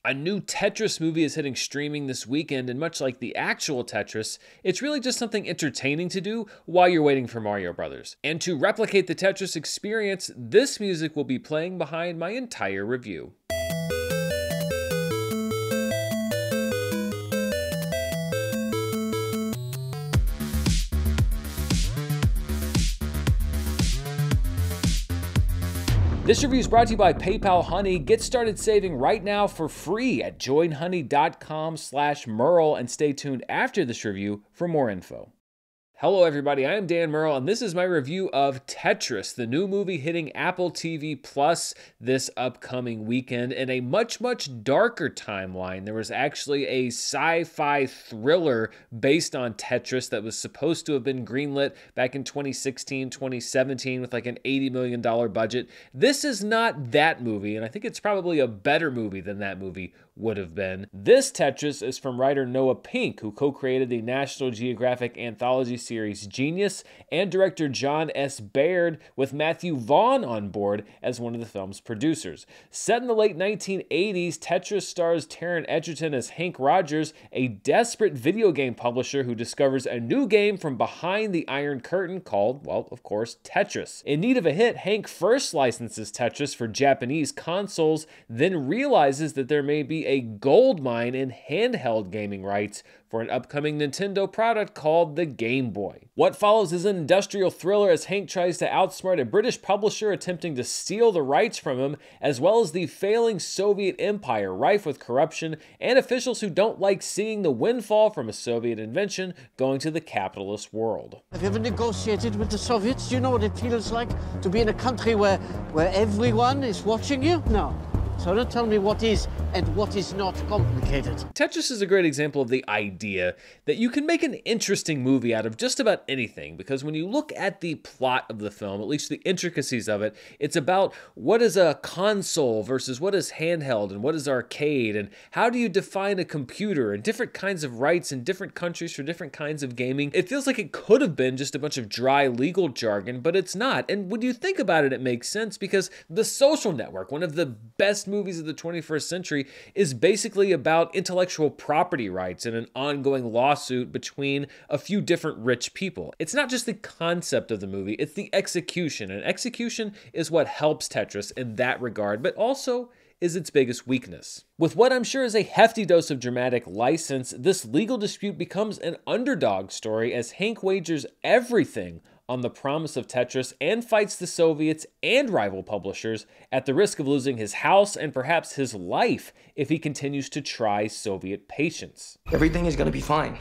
A new Tetris movie is hitting streaming this weekend, and much like the actual Tetris, it's really just something entertaining to do while you're waiting for Mario Brothers. And to replicate the Tetris experience, this music will be playing behind my entire review. This review is brought to you by PayPal Honey. Get started saving right now for free at joinhoney.com/Merle and stay tuned after this review for more info. Hello everybody, I am Dan Merle and this is my review of Tetris, the new movie hitting Apple TV Plus this upcoming weekend in a much darker timeline. There was actually a sci-fi thriller based on Tetris that was supposed to have been greenlit back in 2016, 2017 with like an $80 million budget. This is not that movie, and I think it's probably a better movie than that movie would have been. This Tetris is from writer Noah Pink, who co-created the National Geographic anthology series Genius, and director John S. Baird, with Matthew Vaughn on board as one of the film's producers. Set in the late 1980s, Tetris stars Taron Egerton as Hank Rogers, a desperate video game publisher who discovers a new game from behind the Iron Curtain called, well, of course, Tetris. In need of a hit, Hank first licenses Tetris for Japanese consoles, then realizes that there may be a gold mine in handheld gaming rights for an upcoming Nintendo product called the Game Boy. What follows is an industrial thriller as Hank tries to outsmart a British publisher attempting to steal the rights from him, as well as the failing Soviet empire rife with corruption and officials who don't like seeing the windfall from a Soviet invention going to the capitalist world. Have you ever negotiated with the Soviets? Do you know what it feels like to be in a country where everyone is watching you? No. So don't tell me what is and what is not complicated. Tetris is a great example of the idea that you can make an interesting movie out of just about anything, because when you look at the plot of the film, at least the intricacies of it, it's about what is a console versus what is handheld and what is arcade, and how do you define a computer, and different kinds of rights in different countries for different kinds of gaming. It feels like it could have been just a bunch of dry legal jargon, but it's not. And when you think about it, it makes sense, because The Social Network, one of the best movies of the 21st century, is basically about intellectual property rights and an ongoing lawsuit between a few different rich people. It's not just the concept of the movie, it's the execution, and execution is what helps Tetris in that regard, but also is its biggest weakness. With what I'm sure is a hefty dose of dramatic license, this legal dispute becomes an underdog story as Hank wagers everything on the promise of Tetris and fights the Soviets and rival publishers at the risk of losing his house and perhaps his life if he continues to try Soviet patience. Everything is going to be fine,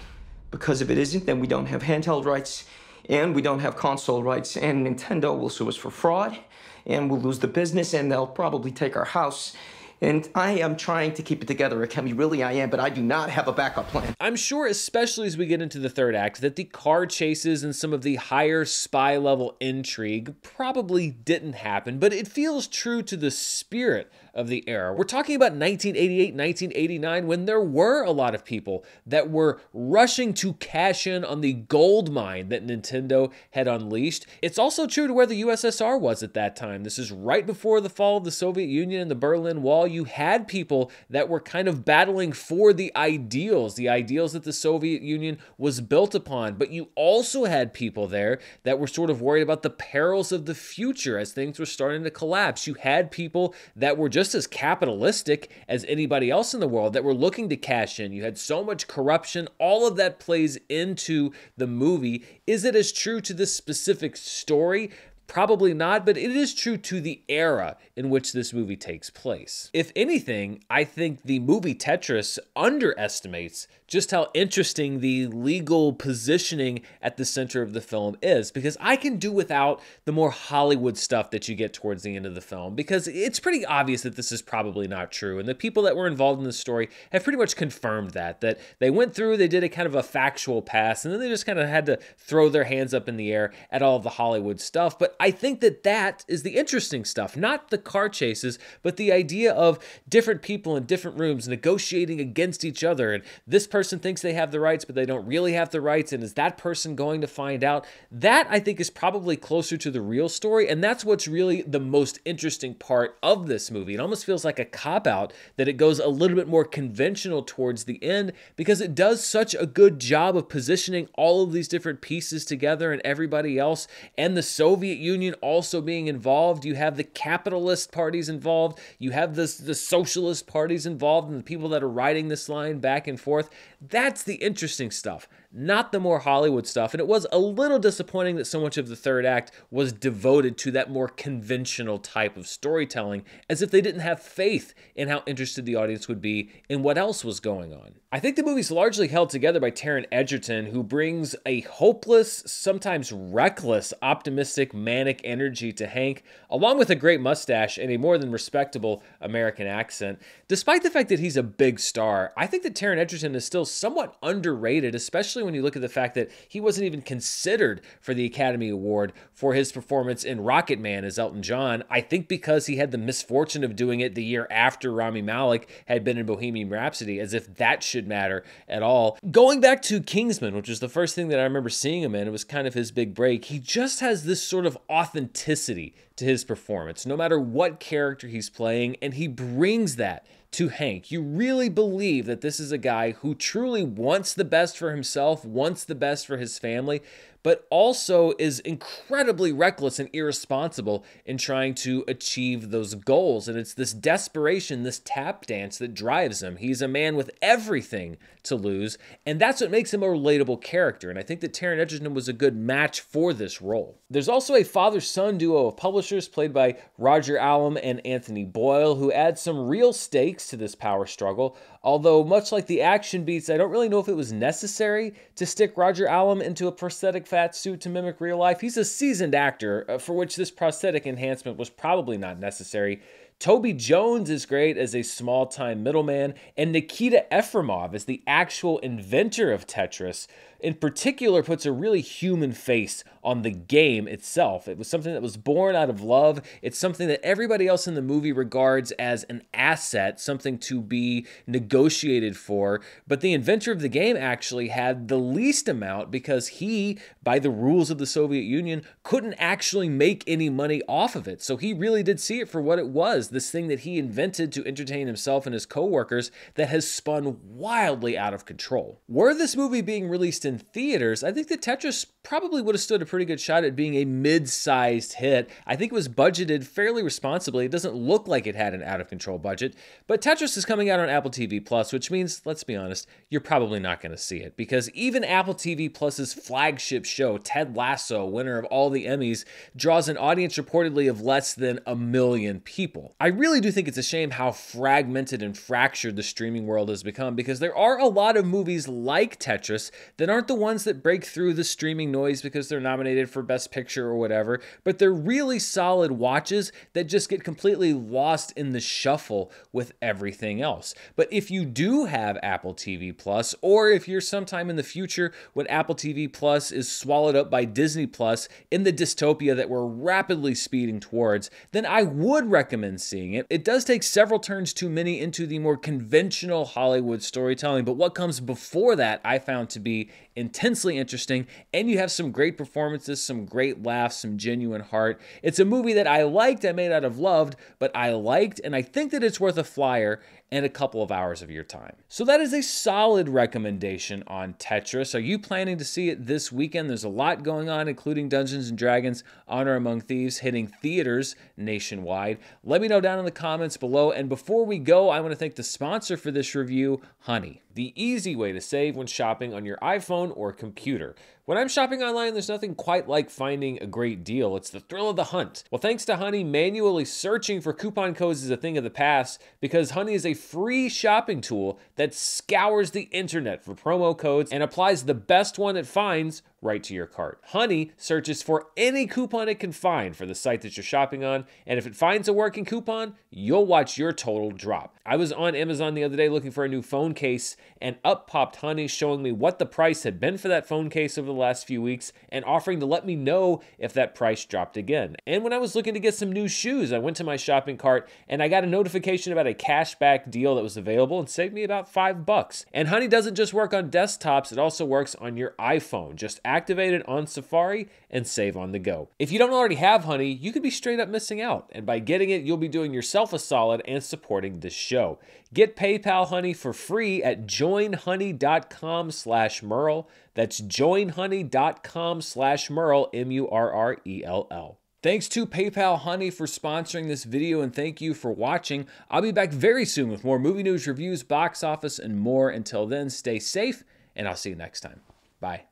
because if it isn't, then we don't have handheld rights and we don't have console rights, and Nintendo will sue us for fraud and we'll lose the business and they'll probably take our house. And I am trying to keep it together, Akemi, really I am, but I do not have a backup plan. I'm sure, especially as we get into the third act, that the car chases and some of the higher spy level intrigue probably didn't happen, but it feels true to the spirit of the era. We're talking about 1988, 1989, when there were a lot of people that were rushing to cash in on the gold mine that Nintendo had unleashed. It's also true to where the USSR was at that time. This is right before the fall of the Soviet Union and the Berlin Wall. You had people that were kind of battling for the ideals that the Soviet Union was built upon, but you also had people there that were sort of worried about the perils of the future as things were starting to collapse. You had people that were just as capitalistic as anybody else in the world that were looking to cash in. You had so much corruption. All of that plays into the movie. Is it as true to this specific story? Probably not, but it is true to the era in which this movie takes place. If anything, I think the movie Tetris underestimates just how interesting the legal positioning at the center of the film is, because I can do without the more Hollywood stuff that you get towards the end of the film, because it's pretty obvious that this is probably not true, and the people that were involved in the story have pretty much confirmed that they went through, they did a kind of a factual pass, and then they just kind of had to throw their hands up in the air at all of the Hollywood stuff. But I think that that is the interesting stuff, not the car chases, but the idea of different people in different rooms negotiating against each other, and this person thinks they have the rights, but they don't really have the rights, and is that person going to find out? That, I think, is probably closer to the real story, and that's what's really the most interesting part of this movie. It almost feels like a cop-out that it goes a little bit more conventional towards the end, because it does such a good job of positioning all of these different pieces together and everybody else, and the Soviet Union also being involved. You have the capitalist parties involved, you have the socialist parties involved, and the people that are riding this line back and forth. That's the interesting stuff, not the more Hollywood stuff. And it was a little disappointing that so much of the third act was devoted to that more conventional type of storytelling, as if they didn't have faith in how interested the audience would be in what else was going on. I think the movie's largely held together by Taron Egerton, who brings a hopeless, sometimes reckless, optimistic, manic energy to Hank, along with a great mustache and a more than respectable American accent. Despite the fact that he's a big star, I think that Taron Egerton is still somewhat underrated, especially when you look at the fact that he wasn't even considered for the Academy Award for his performance in Rocket Man as Elton John. I think because he had the misfortune of doing it the year after Rami Malek had been in Bohemian Rhapsody, as if that should matter at all. Going back to Kingsman, which was the first thing that I remember seeing him in, it was kind of his big break, he just has this sort of authenticity to his performance, no matter what character he's playing, and he brings that to Hank. You really believe that this is a guy who truly wants the best for himself, wants the best for his family, but also is incredibly reckless and irresponsible in trying to achieve those goals. And it's this desperation, this tap dance that drives him. He's a man with everything to lose, and that's what makes him a relatable character. And I think that Taron Egerton was a good match for this role. There's also a father-son duo of publishers played by Roger Allam and Anthony Boyle, who add some real stakes to this power struggle. Although, much like the action beats, I don't really know if it was necessary to stick Roger Allam into a prosthetic fat suit to mimic real life. He's a seasoned actor, for which this prosthetic enhancement was probably not necessary. Toby Jones is great as a small-time middleman, and Nikita Efremov as the actual inventor of Tetris, in particular, puts a really human face on the game itself. It was something that was born out of love. It's something that everybody else in the movie regards as an asset, something to be negotiated for. But the inventor of the game actually had the least amount, because he, by the rules of the Soviet Union, couldn't actually make any money off of it. So he really did see it for what it was, this thing that he invented to entertain himself and his co-workers that has spun wildly out of control. Were this movie being released in theaters, I think that Tetris probably would have stood a pretty good shot at being a mid-sized hit. I think it was budgeted fairly responsibly. It doesn't look like it had an out-of-control budget, but Tetris is coming out on Apple TV Plus, which means, let's be honest, you're probably not going to see it, because even Apple TV Plus's flagship show, Ted Lasso, winner of all the Emmys, draws an audience reportedly of less than 1 million people. I really do think it's a shame how fragmented and fractured the streaming world has become, because there are a lot of movies like Tetris that aren't the ones that break through the streaming noise because they're nominated for Best Picture or whatever, but they're really solid watches that just get completely lost in the shuffle with everything else. But if you do have Apple TV Plus, or if you're sometime in the future when Apple TV Plus is swallowed up by Disney Plus in the dystopia that we're rapidly speeding towards, then I would recommend seeing it. It does take several turns too many into the more conventional Hollywood storytelling, but what comes before that I found to be intensely interesting, and you have some great performances, some great laughs, some genuine heart. It's a movie that I liked, I may not have loved, but I liked, and I think that it's worth a flyer and a couple of hours of your time. So that is a solid recommendation on Tetris. Are you planning to see it this weekend? There's a lot going on, including Dungeons & Dragons Honor Among Thieves hitting theaters nationwide. Let me know down in the comments below. And before we go, I want to thank the sponsor for this review, Honey, the easy way to save when shopping on your iPhone or computer. When I'm shopping online, there's nothing quite like finding a great deal. It's the thrill of the hunt. Well, thanks to Honey, manually searching for coupon codes is a thing of the past, because Honey is a free shopping tool that scours the internet for promo codes and applies the best one it finds right to your cart. Honey searches for any coupon it can find for the site that you're shopping on, and if it finds a working coupon, you'll watch your total drop. I was on Amazon the other day looking for a new phone case, and up popped Honey showing me what the price had been for that phone case over the last few weeks and offering to let me know if that price dropped again. And when I was looking to get some new shoes, I went to my shopping cart and I got a notification about a cashback deal that was available and saved me about $5. And Honey doesn't just work on desktops, it also works on your iPhone. Just activate it on Safari and save on the go. If you don't already have Honey, you could be straight up missing out. And by getting it, you'll be doing yourself a solid and supporting this show. Get PayPal Honey for free at joinhoney.com/Merle. That's joinhoney.com/Merle, Murrell. Thanks to PayPal Honey for sponsoring this video, and thank you for watching. I'll be back very soon with more movie news, reviews, box office, and more. Until then, stay safe, and I'll see you next time. Bye.